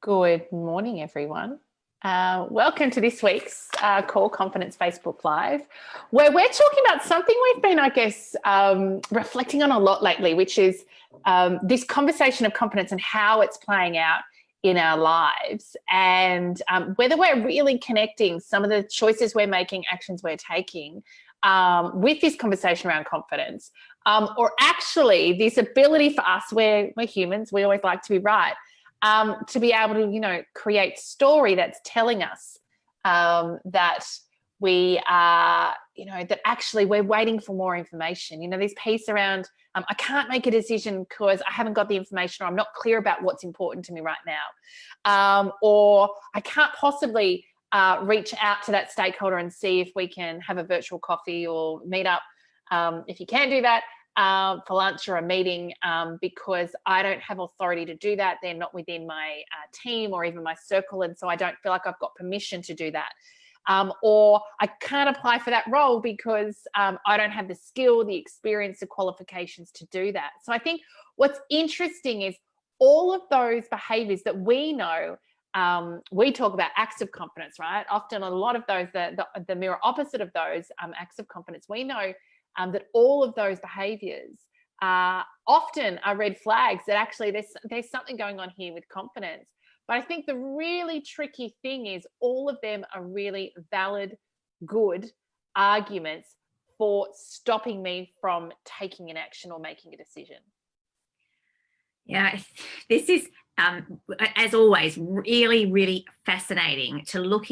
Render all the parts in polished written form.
Good morning, everyone. Welcome to this week's Core Confidence Facebook Live, where we're talking about something we've been, reflecting on a lot lately, which is this conversation of confidence and how it's playing out in our lives, and whether we're really connecting some of the choices we're making, actions we're taking with this conversation around confidence, or actually this ability for us, we're humans, we always like to be right, to be able to, create story that's telling us that we are, that actually we're waiting for more information. This piece around, I can't make a decision because I haven't got the information, or I'm not clear about what's important to me right now. Or I can't possibly reach out to that stakeholder and see if we can have a virtual coffee or meet up. If you can do that, for lunch or a meeting, because I don't have authority to do that. They're not within my team or even my circle, and so I don't feel like I've got permission to do that. Or I can't apply for that role because I don't have the skill, the experience, the qualifications to do that. So I think what's interesting is all of those behaviors that we know, we talk about acts of confidence, right? Often a lot of those, the mirror opposite of those acts of confidence, we know that all of those behaviors often are red flags that actually there's something going on here with confidence. But I think the really tricky thing is all of them are really valid, good arguments for stopping me from taking an action or making a decision. Yeah, this is, as always, really, really fascinating to look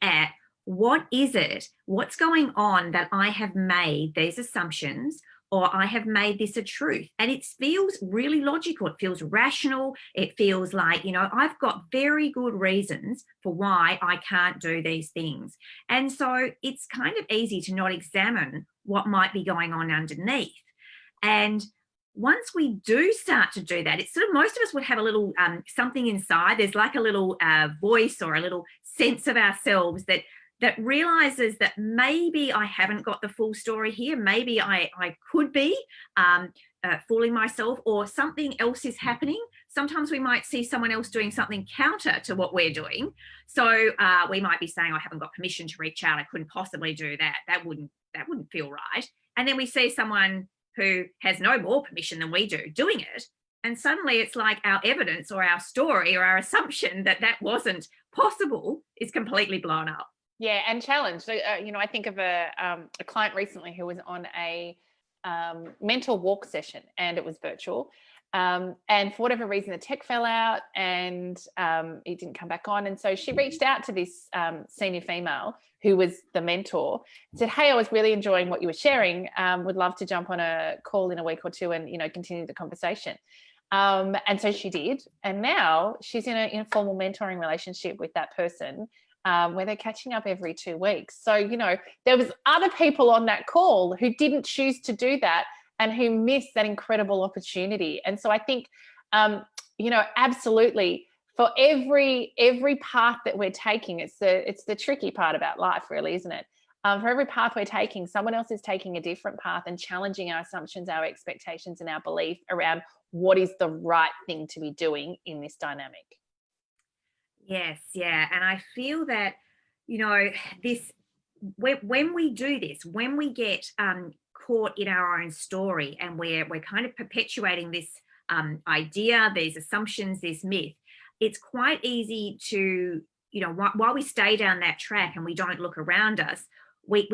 at what's going on that I have made these assumptions, or I have made this a truth. And it feels really logical. It feels rational. It feels like, I've got very good reasons for why I can't do these things. And so it's kind of easy to not examine what might be going on underneath. And once we do start to do that, it's sort of, most of us would have a little something inside. There's like a little voice or a little sense of ourselves that realizes that maybe I haven't got the full story here. Maybe I could be fooling myself, or something else is happening. Sometimes we might see someone else doing something counter to what we're doing. So we might be saying, I haven't got permission to reach out. I couldn't possibly do that. That wouldn't feel right. And then we see someone who has no more permission than we do doing it. And suddenly it's like our evidence or our story or our assumption that wasn't possible is completely blown up. Yeah, and challenged. So, I think of a client recently who was on a mental walk session, and it was virtual. And for whatever reason, the tech fell out and it didn't come back on. And so she reached out to this senior female who was the mentor, said, "Hey, I was really enjoying what you were sharing. Would love to jump on a call in a week or two and, continue the conversation." And so she did. And now she's in a formal mentoring relationship with that person, where they're catching up every 2 weeks. So, there was other people on that call who didn't choose to do that and who missed that incredible opportunity. And so I think, absolutely, for every path that we're taking, it's the tricky part about life, really, isn't it? For every path we're taking, someone else is taking a different path and challenging our assumptions, our expectations, and our belief around what is the right thing to be doing in this dynamic. Yes, yeah. And I feel that, this, when we do this, when we get caught in our own story, and we're kind of perpetuating this idea, these assumptions, this myth, it's quite easy to, while we stay down that track and we don't look around us, we're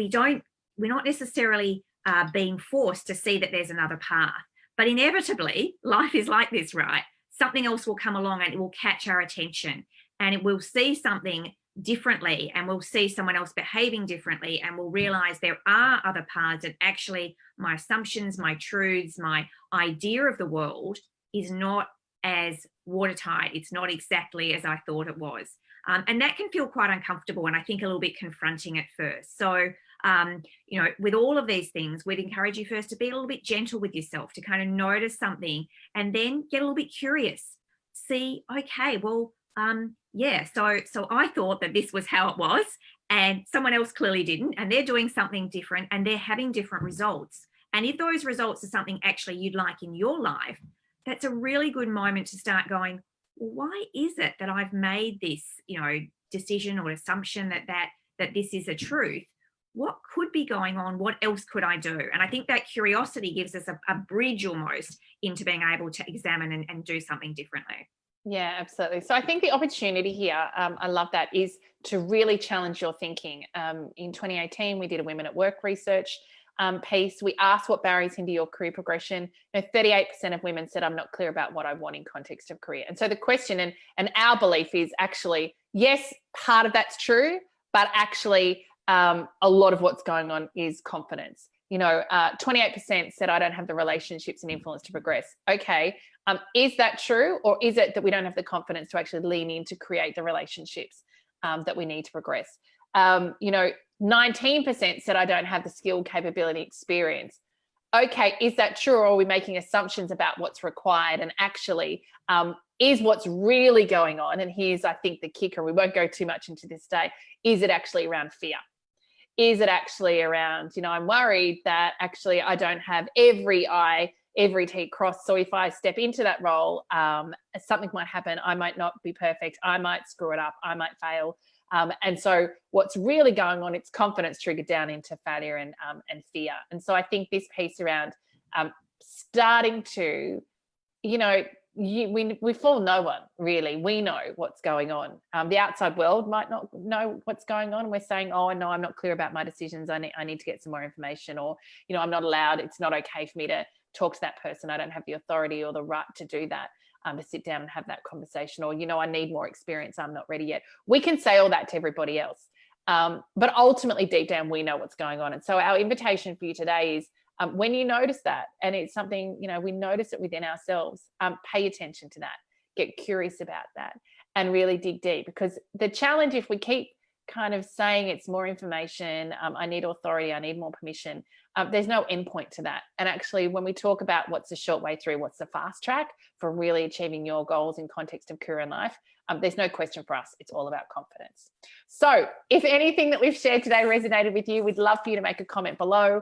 not necessarily being forced to see that there's another path. But inevitably, life is like this, right? Something else will come along and it will catch our attention, and it will see something differently, and we'll see someone else behaving differently, and we'll realize there are other paths, and actually my assumptions, my truths, my idea of the world is not as watertight. It's not exactly as I thought it was. And that can feel quite uncomfortable, and I think a little bit confronting at first. So, with all of these things, we'd encourage you first to be a little bit gentle with yourself, to kind of notice something and then get a little bit curious. See, okay, well, yeah, so I thought that this was how it was, and someone else clearly didn't, and they're doing something different, and they're having different results. And if those results are something actually you'd like in your life, that's a really good moment to start going, well, why is it that I've made this, decision or assumption that this is a truth? What could be going on? What else could I do? And I think that curiosity gives us a bridge almost into being able to examine and do something differently. Yeah, absolutely. So I think the opportunity here, I love that, is to really challenge your thinking. In 2018, we did a Women at Work research piece. We asked what barriers hinder your career progression. 38% of women said, I'm not clear about what I want in context of career. And so the question and our belief is actually, yes, part of that's true, but actually a lot of what's going on is confidence. 28% said, I don't have the relationships and influence to progress. Okay, is that true, or is it that we don't have the confidence to actually lean in to create the relationships that we need to progress? 19% said, I don't have the skill, capability, experience. Okay, is that true, or are we making assumptions about what's required? And actually, is what's really going on, and here's, I think, the kicker, we won't go too much into this today, is it actually around fear? Is it actually around, I'm worried that actually I don't have every I, every T crossed. So if I step into that role, something might happen. I might not be perfect. I might screw it up. I might fail. And so what's really going on, it's confidence triggered down into failure and fear. And so I think this piece around starting to, we fool no one, really. We know what's going on. The outside world might not know what's going on. We're saying, oh, no, I'm not clear about my decisions. I need to get some more information, or, I'm not allowed. It's not okay for me to talk to that person. I don't have the authority or the right to do that, to sit down and have that conversation, or, I need more experience. I'm not ready yet. We can say all that to everybody else. But ultimately, deep down, we know what's going on. And so our invitation for you today is, when you notice that, and it's something, we notice it within ourselves, pay attention to that, get curious about that, and really dig deep. Because the challenge, if we keep kind of saying it's more information, I need authority, I need more permission, there's no endpoint to that. And actually, when we talk about what's the short way through, what's the fast track for really achieving your goals in context of career and life, there's no question for us. It's all about confidence. So if anything that we've shared today resonated with you, we'd love for you to make a comment below.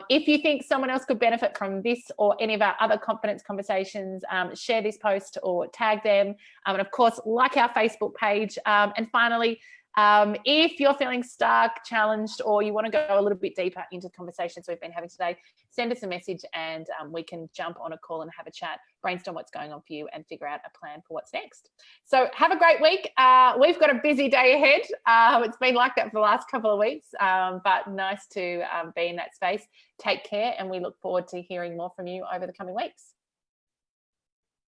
If you think someone else could benefit from this or any of our other confidence conversations, share this post or tag them. And of course, like our Facebook page. And finally, if you're feeling stuck, challenged, or you want to go a little bit deeper into the conversations we've been having today, send us a message and we can jump on a call and have a chat, brainstorm what's going on for you, and figure out a plan for what's next. So have a great week. We've got a busy day ahead. It's been like that for the last couple of weeks, but nice to be in that space. Take care, and we look forward to hearing more from you over the coming weeks.